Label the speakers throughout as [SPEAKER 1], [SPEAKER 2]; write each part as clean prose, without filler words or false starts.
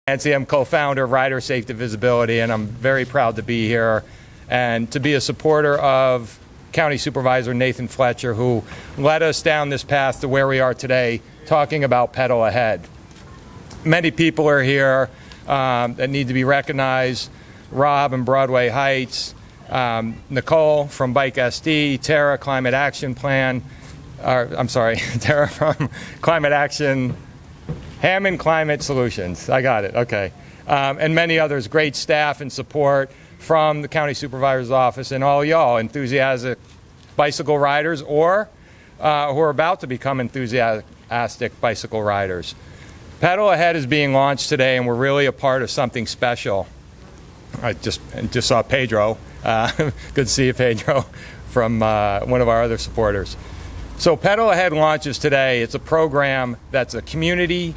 [SPEAKER 1] Nancy, I'm co-founder of Rider Safety Visibility, and I'm very proud to be here and to be a supporter of County Supervisor Nathan Fletcher, who led us down this path to where we are today, talking about Pedal Ahead. Many people are here that need to be recognized. Rob in Broadway Heights, Nicole from Bike SD, Tara, Climate Action Plan, Tara from Climate Action, Hammond Climate Solutions. I got it, okay. And many others, great staff and support from the County Supervisor's Office and all y'all, enthusiastic bicycle riders or who are about to become enthusiastic bicycle riders. Pedal Ahead is being launched today, and we're really a part of something special. I just saw Pedro. Good to see you, Pedro, from one of our other supporters. So Pedal Ahead launches today. It's a program that's a community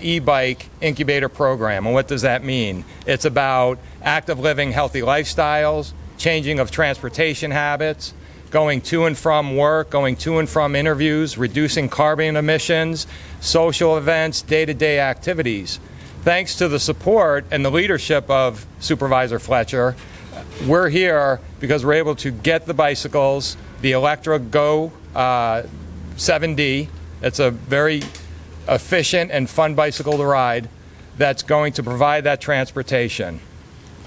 [SPEAKER 1] e-bike incubator program. And what does that mean? It's about active living, healthy lifestyles, changing of transportation habits, going to and from work, going to and from interviews, reducing carbon emissions, social events, day-to-day activities. Thanks to the support and the leadership of Supervisor Fletcher, we're here because we're able to get the bicycles, the Electra Go 7D. It's a very efficient and fun bicycle to ride that's going to provide that transportation,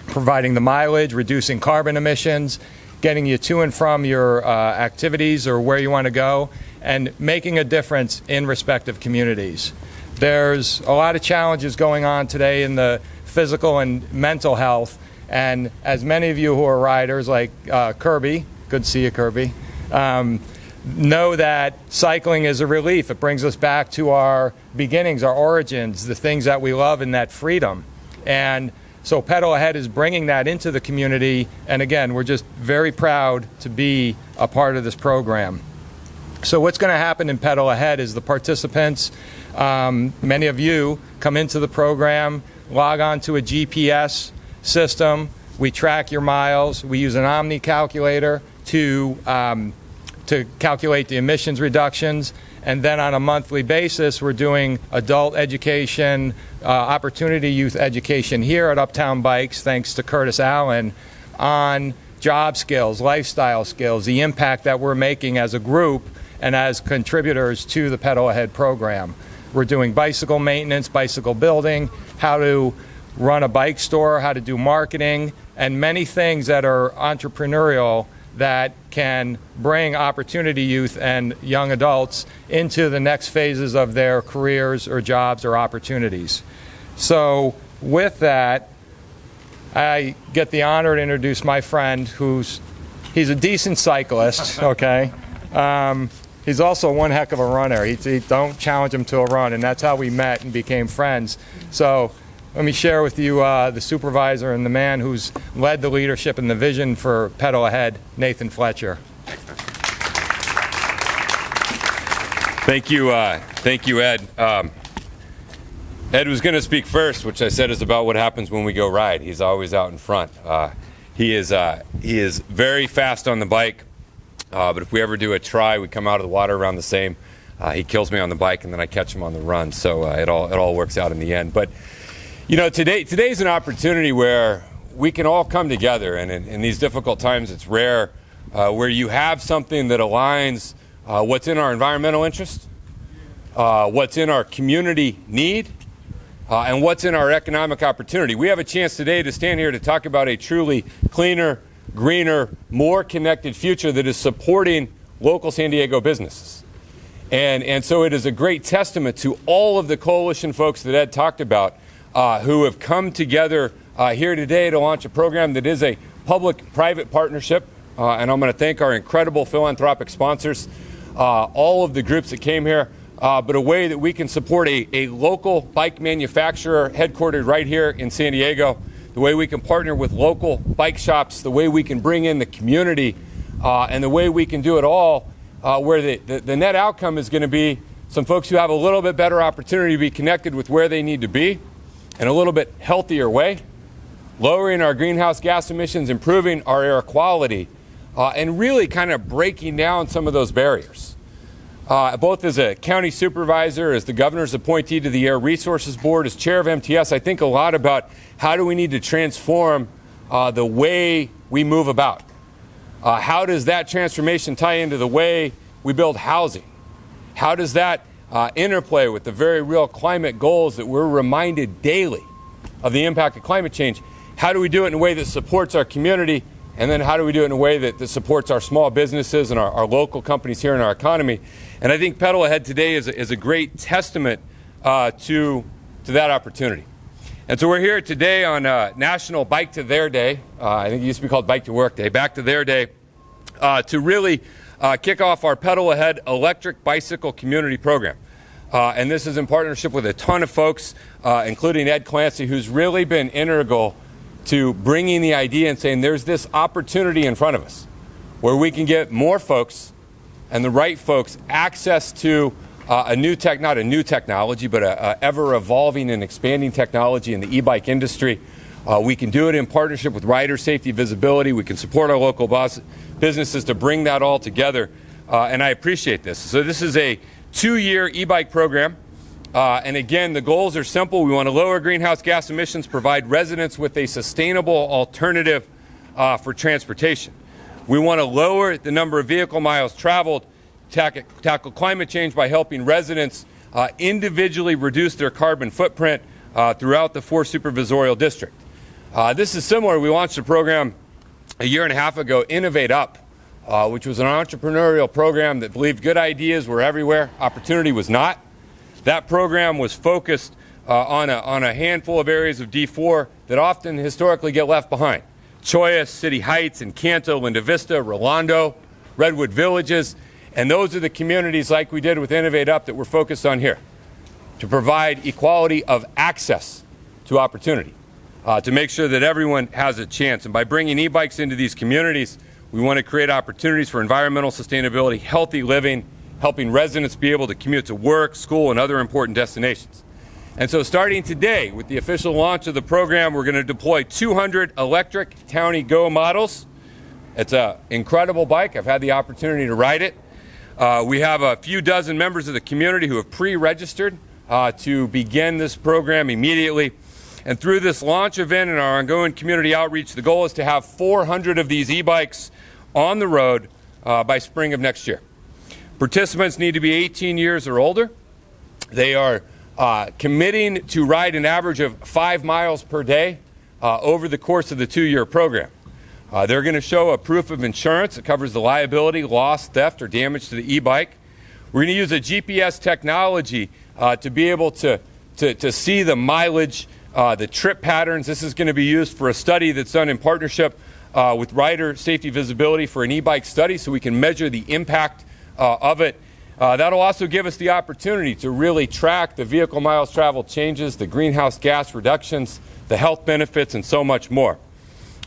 [SPEAKER 1] providing the mileage, reducing carbon emissions, getting you to and from your activities or where you want to go, and making a difference in respective communities. There's a lot of challenges going on today in the physical and mental health, and as many of you who are riders like Kirby, good to see you, Kirby, know that cycling is a relief. It brings us back to our beginnings, our origins, the things that we love, and that freedom. And so Pedal Ahead is bringing that into the community, and again, we're just very proud to be a part of this program. So what's going to happen in Pedal Ahead is the participants, many of you, come into the program, log on to a GPS system, we track your miles, we use an Omni calculator to calculate the emissions reductions, and then on a monthly basis we're doing adult education, opportunity youth education here at Uptown Bikes, thanks to Curtis Allen, on job skills, lifestyle skills, the impact that we're making as a group and as contributors to the Pedal Ahead program. We're doing bicycle maintenance, bicycle building, how to run a bike store, how to do marketing, and many things that are entrepreneurial that can bring opportunity youth and young adults into the next phases of their careers or jobs or opportunities. So with that, I get the honor to introduce my friend he's a decent cyclist, okay? He's also one heck of a runner. Don't challenge him to a run, and that's how we met and became friends. So let me share with you the supervisor and the man who's led the leadership and the vision for Pedal Ahead, Nathan Fletcher.
[SPEAKER 2] Thank you, Ed. Ed was going to speak first, which I said is about what happens when we go ride. He's always out in front. He is very fast on the bike, but if we ever do a try, we come out of the water around the same. He kills me on the bike, and then I catch him on the run. So it all works out in the end. But you know, today's an opportunity where we can all come together, and in these difficult times, it's rare where you have something that aligns what's in our environmental interest, what's in our community need, and what's in our economic opportunity. We have a chance today to stand here to talk about a truly cleaner, greener, more connected future that is supporting local San Diego businesses. And so it is a great testament to all of the coalition folks that Ed talked about who have come together here today to launch a program that is a public-private partnership. And I'm going to thank our incredible philanthropic sponsors, all of the groups that came here, but a way that we can support a local bike manufacturer headquartered right here in San Diego, the way we can partner with local bike shops, the way we can bring in the community, and the way we can do it all where the net outcome is going to be some folks who have a little bit better opportunity to be connected with where they need to be in a little bit healthier way, lowering our greenhouse gas emissions, improving our air quality, and really kind of breaking down some of those barriers. both as a county supervisor, as the governor's appointee to the Air Resources Board, as chair of MTS, I think a lot about how do we need to transform the way we move about. How does that transformation tie into the way we build housing? How does that interplay with the very real climate goals that we're reminded daily of the impact of climate change? How do we do it in a way that supports our community? And then how do we do it in a way that supports our small businesses and our local companies here in our economy? And I think Pedal Ahead today is a great testament to that opportunity. And so we're here today on National Bike to Their Day. I think it used to be called Bike to Work Day, Back to Their Day, to really kick off our Pedal Ahead electric bicycle community program. And this is in partnership with a ton of folks, including Ed Clancy, who's really been integral to bringing the idea and saying there's this opportunity in front of us where we can get more folks and the right folks access to not a new technology, but a ever-evolving and expanding technology in the e-bike industry. We can do it in partnership with rider safety visibility. We can support our local businesses to bring that all together, and I appreciate this. So this is a 2-year e-bike program. And again, the goals are simple. We want to lower greenhouse gas emissions, provide residents with a sustainable alternative for transportation. We want to lower the number of vehicle miles traveled, tackle climate change by helping residents individually reduce their carbon footprint throughout the 4 supervisorial district. This is similar. We launched a program a year and a half ago, Innovate Up, which was an entrepreneurial program that believed good ideas were everywhere. Opportunity was not. That program was focused on a handful of areas of D4 that often historically get left behind. Cholla, City Heights, Encanto, Linda Vista, Rolando, Redwood Villages, and those are the communities like we did with Innovate Up that we're focused on here, to provide equality of access to opportunity, to make sure that everyone has a chance. And by bringing e-bikes into these communities, we want to create opportunities for environmental sustainability, healthy living, helping residents be able to commute to work, school, and other important destinations. And so starting today with the official launch of the program, we're going to deploy 200 electric Townie Go models. It's an incredible bike. I've had the opportunity to ride it. We have a few dozen members of the community who have pre-registered to begin this program immediately. And through this launch event and our ongoing community outreach, the goal is to have 400 of these e-bikes on the road by spring of next year. Participants need to be 18 years or older. They are committing to ride an average of 5 miles per day over the course of the 2-year program. They're going to show a proof of insurance that covers the liability, loss, theft, or damage to the e-bike. We're going to use a GPS technology to be able to see the mileage, the trip patterns. This is going to be used for a study that's done in partnership with Rider Safety Visibility for an e-bike study, so we can measure the impact of it. That'll also give us the opportunity to really track the vehicle miles traveled changes, the greenhouse gas reductions, the health benefits, and so much more.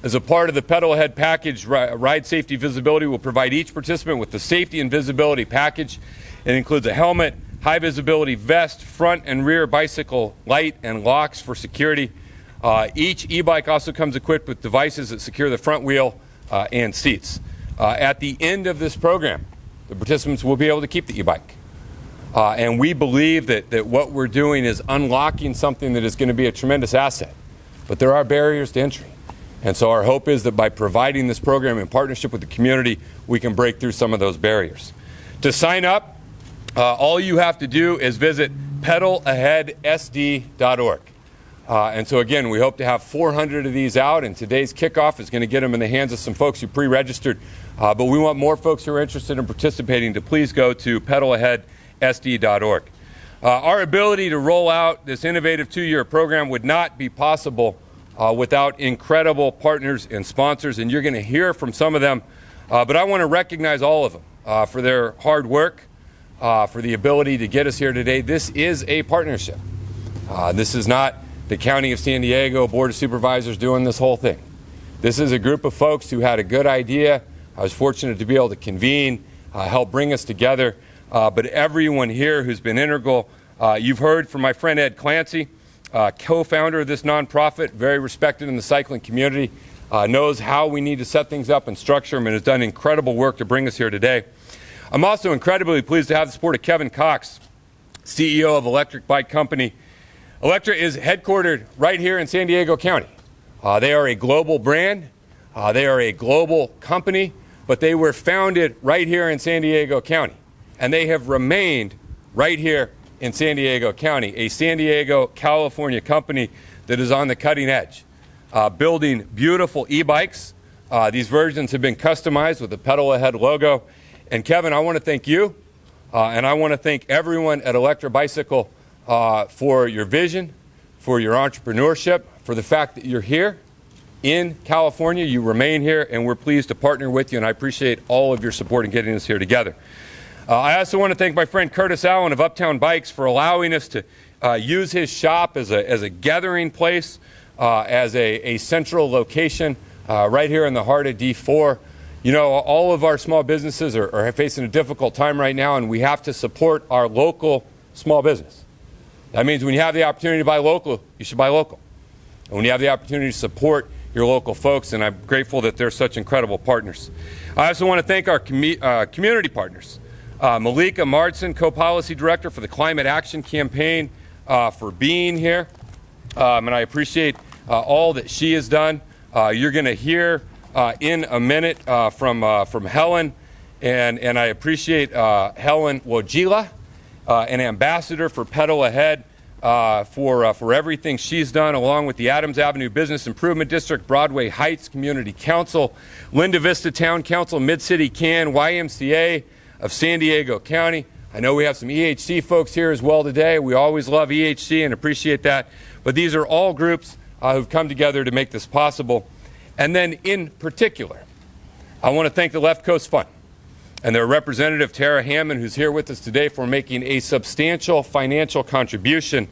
[SPEAKER 2] As a part of the Pedal Ahead package, Ride Safety Visibility will provide each participant with the safety and visibility package. It includes a helmet, high visibility vest, front and rear bicycle light, and locks for security. Each e-bike also comes equipped with devices that secure the front wheel and seats. At the end of this program, the participants will be able to keep the e-bike. And we believe that what we're doing is unlocking something that is going to be a tremendous asset. But there are barriers to entry. And so our hope is that by providing this program in partnership with the community, we can break through some of those barriers. To sign up, all you have to do is visit pedalaheadsd.org. And so again, we hope to have 400 of these out, and today's kickoff is going to get them in the hands of some folks who pre-registered. But we want more folks who are interested in participating to please go to pedalaheadsd.org. Our ability to roll out this innovative 2-year program would not be possible without incredible partners and sponsors, and you're going to hear from some of them. But I want to recognize all of them for their hard work, for the ability to get us here today. This is a partnership. This is not the County of San Diego Board of Supervisors doing this whole thing. This is a group of folks who had a good idea. I was fortunate to be able to convene, help bring us together. But everyone here who's been integral, you've heard from my friend Ed Clancy, co-founder of this nonprofit, very respected in the cycling community, knows how we need to set things up and structure them, and has done incredible work to bring us here today. I'm also incredibly pleased to have the support of Kevin Cox, CEO of Electric Bike Company. Electra is headquartered right here in San Diego County. They are a global brand. They are a global company, but they were founded right here in San Diego County. And they have remained right here in San Diego County, a San Diego, California company that is on the cutting edge, building beautiful e-bikes. These versions have been customized with the Pedal Ahead logo. And Kevin, I want to thank you, and I want to thank everyone at Electra Bicycle for your vision, for your entrepreneurship, for the fact that you're here in California. You remain here, and we're pleased to partner with you, and I appreciate all of your support in getting us here together. I also want to thank my friend Curtis Allen of Uptown Bikes for allowing us to use his shop as a gathering place, as a central location right here in the heart of D4. You know, all of our small businesses are facing a difficult time right now, and we have to support our local small business. That means when you have the opportunity to buy local, you should buy local. And when you have the opportunity to support your local folks, and I'm grateful that they're such incredible partners. I also want to thank our community partners. Malika Marsden, Co-Policy Director for the Climate Action Campaign, for being here. And I appreciate all that she has done. You're going to hear in a minute from Helen, and I appreciate Helen Wojila, an ambassador for Pedal Ahead, for everything she's done, along with the Adams Avenue Business Improvement District, Broadway Heights Community Council, Linda Vista Town Council, Mid-City Can, YMCA of San Diego County. I know we have some EHC folks here as well today. We always love EHC and appreciate that. But these are all groups who've come together to make this possible. And then in particular, I want to thank the Left Coast Fund and their representative, Tara Hammond, who's here with us today, for making a substantial financial contribution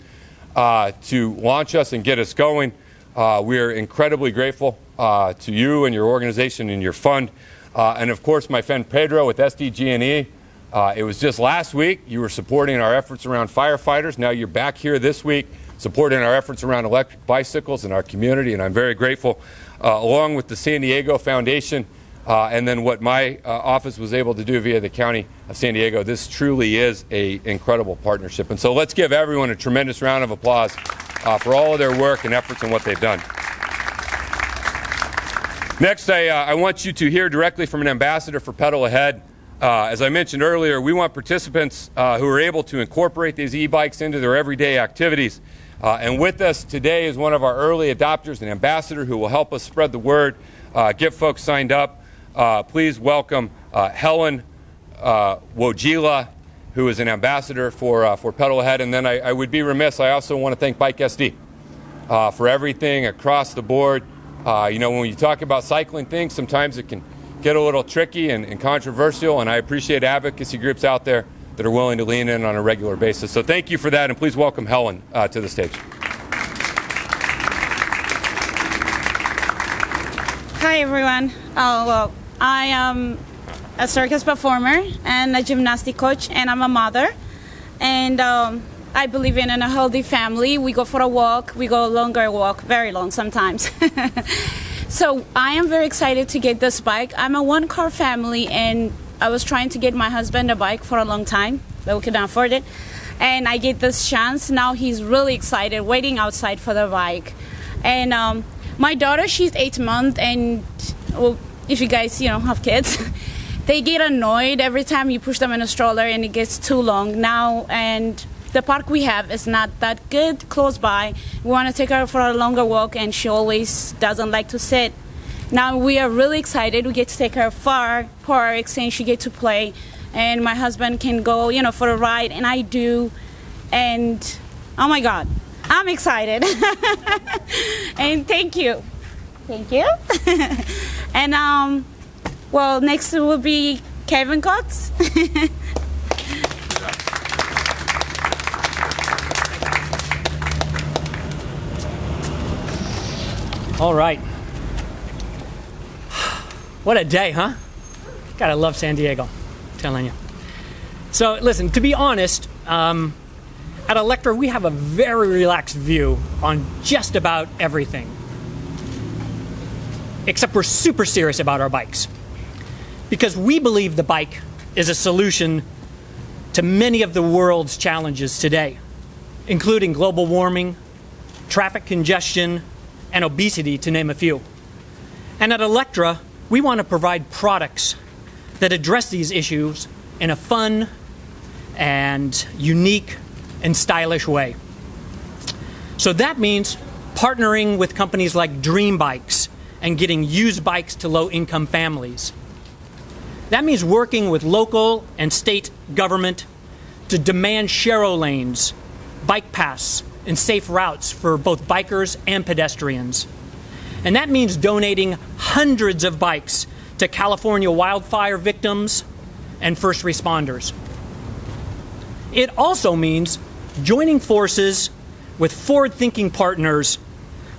[SPEAKER 2] to launch us and get us going. We are incredibly grateful to you and your organization and your fund. And of course, my friend Pedro with SDG&E. It was just last week you were supporting our efforts around firefighters. Now you're back here this week supporting our efforts around electric bicycles in our community, and I'm very grateful. Along with the San Diego Foundation, and then what my office was able to do via the County of San Diego, this truly is an incredible partnership. And so let's give everyone a tremendous round of applause for all of their work and efforts and what they've done. Next, I want you to hear directly from an ambassador for Pedal Ahead. As I mentioned earlier, we want participants who are able to incorporate these e-bikes into their everyday activities. And with us today is one of our early adopters, an ambassador who will help us spread the word, get folks signed up. Please welcome Helen Wojila, who is an ambassador for Pedal Ahead. And then I would be remiss, I also want to thank Bike SD for everything across the board. You know, when you talk about cycling things, sometimes it can get a little tricky and controversial, and I appreciate advocacy groups out there that are willing to lean in on a regular basis. So thank you for that, and please welcome Helen to the stage.
[SPEAKER 3] Hi, everyone. Well, I am a circus performer and a gymnastic coach, and I'm a mother. And I believe in a healthy family. We go for a walk. We go a longer walk, very long sometimes. So I am very excited to get this bike. I'm a one-car family, and I was trying to get my husband a bike for a long time, but we couldn't afford it. And I get this chance. Now he's really excited, waiting outside for the bike. And my daughter, she's 8 months, and well, if you guys, have kids, they get annoyed every time you push them in a stroller and it gets too long now. And the park we have is not that good close by. We want to take her for a longer walk, and she always doesn't like to sit. Now we are really excited. We get to take her far parks, and she get to play. And my husband can go, for a ride, and I do. And oh my God, I'm excited. And thank you. Thank you. And well, next will be Kevin Cox.
[SPEAKER 4] All right. What a day, huh? Gotta love San Diego, I'm telling you. So listen, to be honest, at Electra, we have a very relaxed view on just about everything. Except we're super serious about our bikes. Because we believe the bike is a solution to many of the world's challenges today, including global warming, traffic congestion, and obesity, to name a few. And at Electra, we want to provide products that address these issues in a fun and unique and stylish way. So that means partnering with companies like Dream Bikes and getting used bikes to low-income families. That means working with local and state government to demand share lanes, bike paths, and safe routes for both bikers and pedestrians. And that means donating hundreds of bikes to California wildfire victims and first responders. It also means joining forces with forward-thinking partners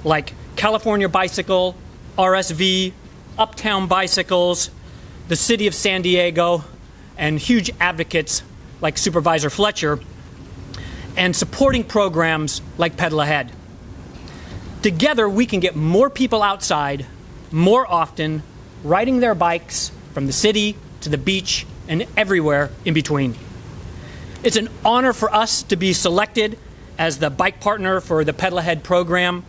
[SPEAKER 4] like California Bicycle, RSV, Uptown Bicycles, the City of San Diego, and huge advocates like Supervisor Fletcher, and supporting programs like Pedal Ahead. Together, we can get more people outside more often, riding their bikes from the city to the beach and everywhere in between. It's an honor for us to be selected as the bike partner for the Pedal Ahead program.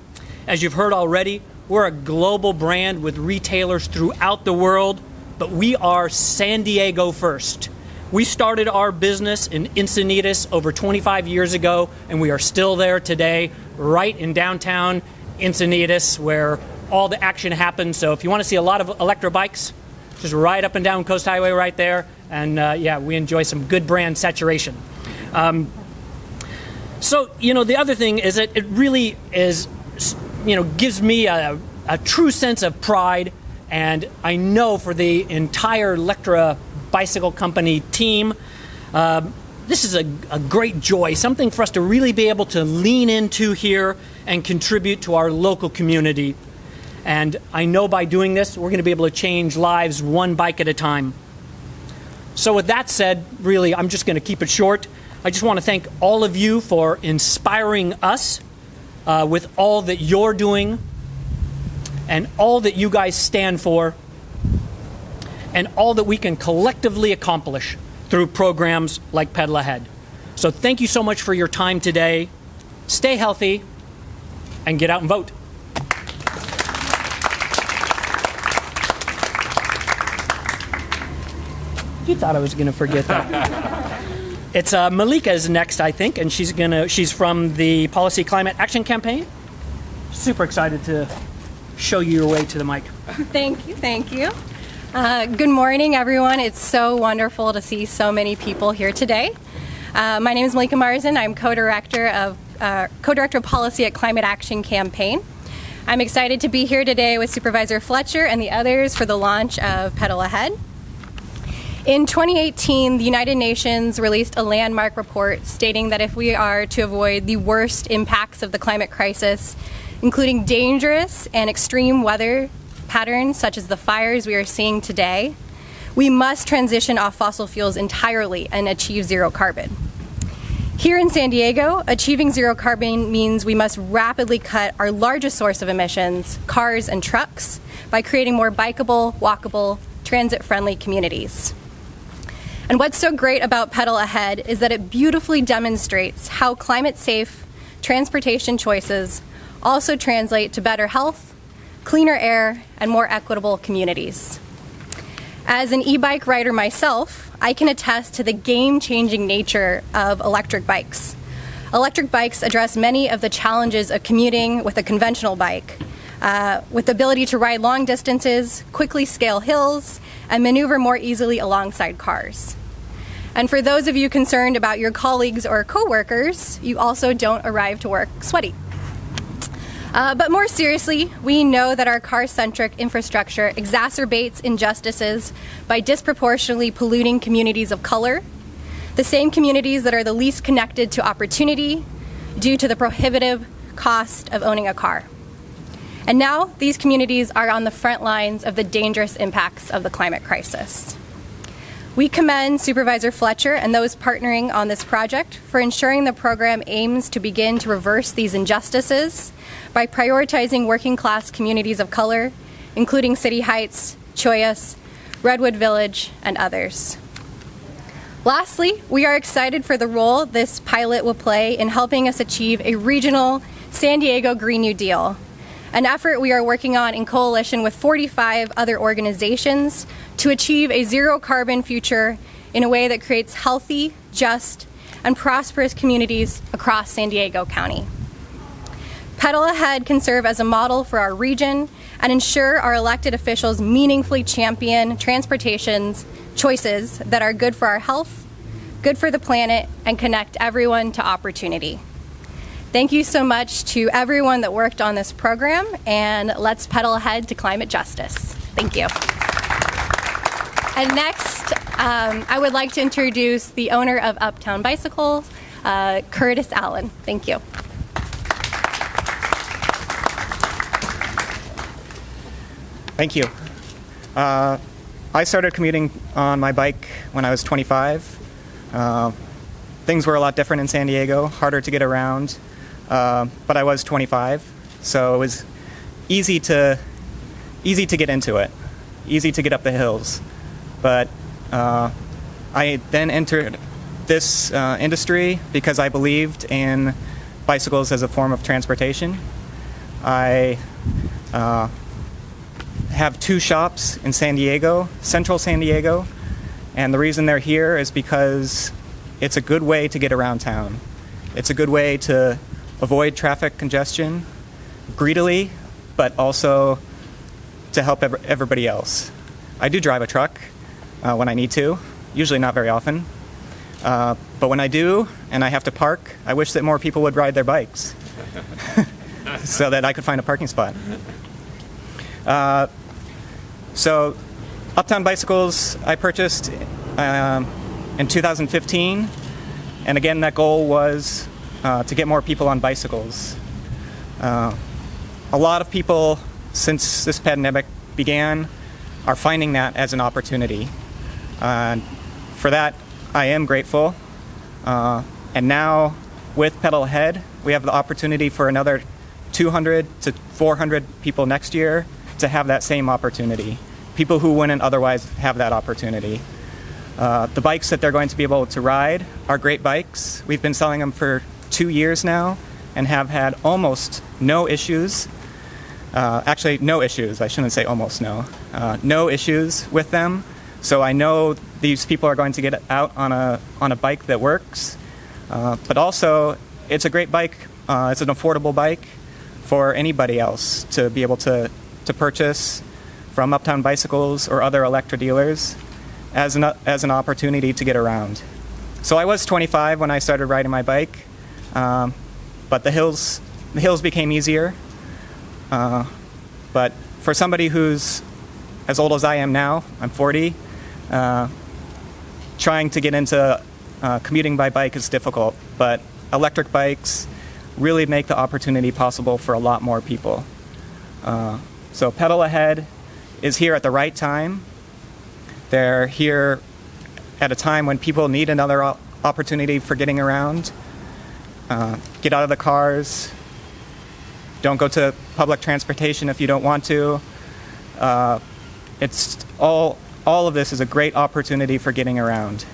[SPEAKER 4] As you've heard already, we're a global brand with retailers throughout the world, but we are San Diego first. We started our business in Encinitas over 25 years ago, and we are still there today, right in downtown Encinitas, where all the action happens. So if you want to see a lot of Electra bikes, just ride up and down Coast Highway right there. And yeah, we enjoy some good brand saturation. So, the other thing is that it really is, gives me a true sense of pride. And I know for the entire Electra Bicycle Company team, this is a great joy, something for us to really be able to lean into here and contribute to our local community. And I know by doing this, we're going to be able to change lives one bike at a time. So with that said, really, I'm just going to keep it short. I just want to thank all of you for inspiring us with all that you're doing and all that you guys stand for and all that we can collectively accomplish through programs like Pedal Ahead. So thank you so much for your time today. Stay healthy and get out and vote. You thought I was going to forget that. It's Malika is next, I think, and she's from the Policy Climate Action Campaign. Super excited to show you your way to the mic.
[SPEAKER 5] Thank you. Good morning, everyone. It's so wonderful to see so many people here today. My name is Malika Marzin. I'm co-director of Policy at Climate Action Campaign. I'm excited to be here today with Supervisor Fletcher and the others for the launch of Pedal Ahead. In 2018, the United Nations released a landmark report stating that if we are to avoid the worst impacts of the climate crisis, including dangerous and extreme weather patterns such as the fires we are seeing today, we must transition off fossil fuels entirely and achieve zero carbon. Here in San Diego, achieving zero carbon means we must rapidly cut our largest source of emissions, cars and trucks, by creating more bikeable, walkable, transit-friendly communities. And what's so great about Pedal Ahead is that it beautifully demonstrates how climate-safe transportation choices also translate to better health, cleaner air, and more equitable communities. As an e-bike rider myself, I can attest to the game-changing nature of electric bikes. Electric bikes address many of the challenges of commuting with a conventional bike, with the ability to ride long distances, quickly scale hills, and maneuver more easily alongside cars. And for those of you concerned about your colleagues or coworkers, you also don't arrive to work sweaty. But more seriously, we know that our car-centric infrastructure exacerbates injustices by disproportionately polluting communities of color, the same communities that are the least connected to opportunity due to the prohibitive cost of owning a car. And now these communities are on the front lines of the dangerous impacts of the climate crisis. We commend Supervisor Fletcher and those partnering on this project for ensuring the program aims to begin to reverse these injustices by prioritizing working class communities of color, including City Heights, Choyas, Redwood Village, and others. Lastly, we are excited for the role this pilot will play in helping us achieve a regional San Diego Green New Deal, an effort we are working on in coalition with 45 other organizations to achieve a zero carbon future in a way that creates healthy, just, and prosperous communities across San Diego County. Pedal Ahead can serve as a model for our region and ensure our elected officials meaningfully champion transportation choices that are good for our health, good for the planet, and connect everyone to opportunity. Thank you so much to everyone that worked on this program, and let's pedal ahead to climate justice. Thank you. And next, I would like to introduce the owner of Uptown Bicycles, Curtis Allen. Thank you.
[SPEAKER 6] Thank you. I started commuting on my bike when I was 25. Things were a lot different in San Diego, harder to get around, but I was 25, so it was easy to get into it, easy to get up the hills. But I then entered this industry because I believed in bicycles as a form of transportation. I have 2 shops in San Diego, central San Diego, and the reason they're here is because it's a good way to get around town. It's a good way to avoid traffic congestion greedily, but also to help everybody else. I do drive a truck when I need to, usually not very often, but when I do and I have to park, I wish that more people would ride their bikes so that I could find a parking spot. So Uptown Bicycles I purchased in 2015, and again that goal was to get more people on bicycles. A lot of people since this pandemic began are finding that as an opportunity. For that I am grateful, and now with Pedal Ahead we have the opportunity for another 200 to 400 people next year to have that same opportunity, people who wouldn't otherwise have that opportunity. The bikes that they're going to be able to ride are great bikes. We've been selling them for 2 years now and have had almost no issues. Actually, no issues. I shouldn't say almost no. No issues with them. So I know these people are going to get out on a bike that works. But also, it's a great bike. It's an affordable bike for anybody else to be able to purchase from Uptown Bicycles or other Electra dealers as an opportunity to get around. So I was 25 when I started riding my bike, but the hills became easier. But for somebody who's as old as I am now, I'm 40, trying to get into commuting by bike is difficult, but electric bikes really make the opportunity possible for a lot more people. So Pedal Ahead is here at the right time. They're here at a time when people need another opportunity for getting around. Get out of the cars. Don't go to public transportation if you don't want to. It's all of this is a great opportunity for getting around.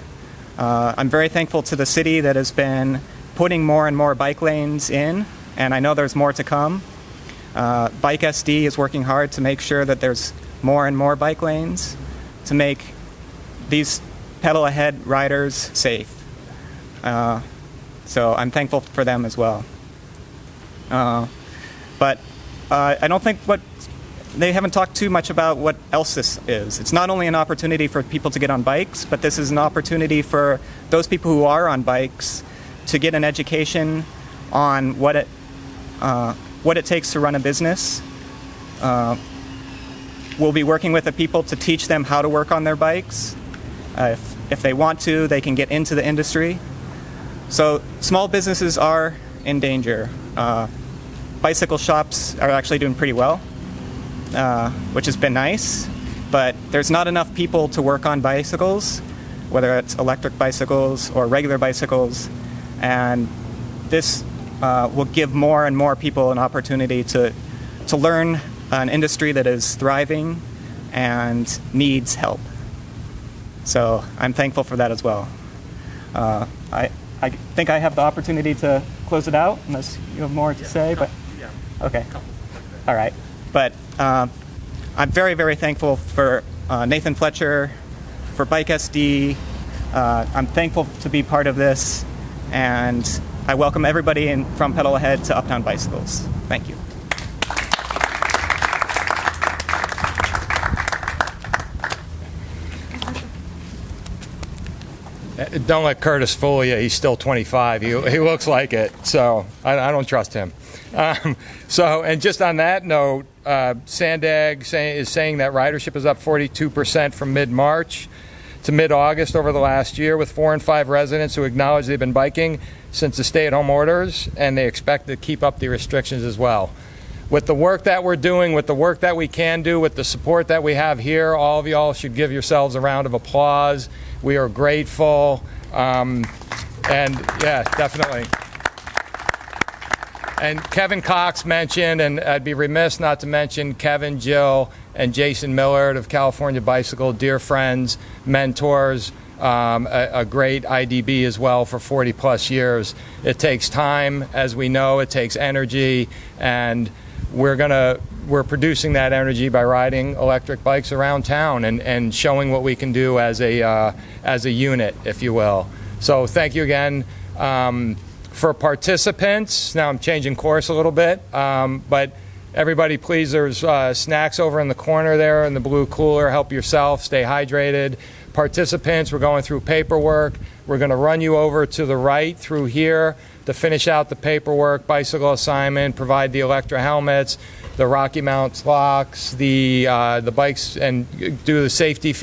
[SPEAKER 6] I'm very thankful to the city that has been putting more and more bike lanes in, and I know there's more to come. Bike SD is working hard to make sure that there's more and more bike lanes to make these Pedal Ahead riders safe. So I'm thankful for them as well. But I don't think they haven't talked too much about what else this is. It's not only an opportunity for people to get on bikes, but this is an opportunity for those people who are on bikes to get an education on what it takes to run a business. We'll be working with the people to teach them how to work on their bikes. If they want to, they can get into the industry. So small businesses are in danger. Bicycle shops are actually doing pretty well, which has been nice, but there's not enough people to work on bicycles, whether it's electric bicycles or regular bicycles, and this will give more and more people an opportunity to learn an industry that is thriving and needs help. So I'm thankful for that as well. I think I have the opportunity to close it out, unless you have more to say. But okay, all right. But I'm very, very thankful for Nathan Fletcher, for Bike SD. I'm thankful to be part of this, and I welcome everybody from Pedal Ahead to Uptown Bicycles. Thank you.
[SPEAKER 1] Don't let Curtis fool you. He's still 25. He looks like it, so I don't trust him. And just on that note, Sandag is saying that ridership is up 42% from mid-March to mid-August over the last year, with 4 in 5 residents who acknowledge they've been biking since the stay-at-home orders, and they expect to keep up the restrictions as well. With the work that we're doing, with the work that we can do, with the support that we have here, all of y'all should give yourselves a round of applause. We are grateful, and yeah, definitely. And Kevin Cox mentioned, and I'd be remiss not to mention Kevin, Jill, and Jason Millard of California Bicycle, dear friends, mentors, a great IDB as well for 40 plus years. It takes time, as we know, it takes energy, and we're producing that energy by riding electric bikes around town and showing what we can do as a unit, if you will. So thank you again. For participants, now I'm changing course a little bit, but everybody please, there's snacks over in the corner there in the blue cooler. Help yourself, stay hydrated. Participants, we're going through paperwork. We're going to run you over to the right through here to finish out the paperwork, bicycle assignment, provide the electro helmets, the Rocky Mount locks, the bikes, and do the safety features.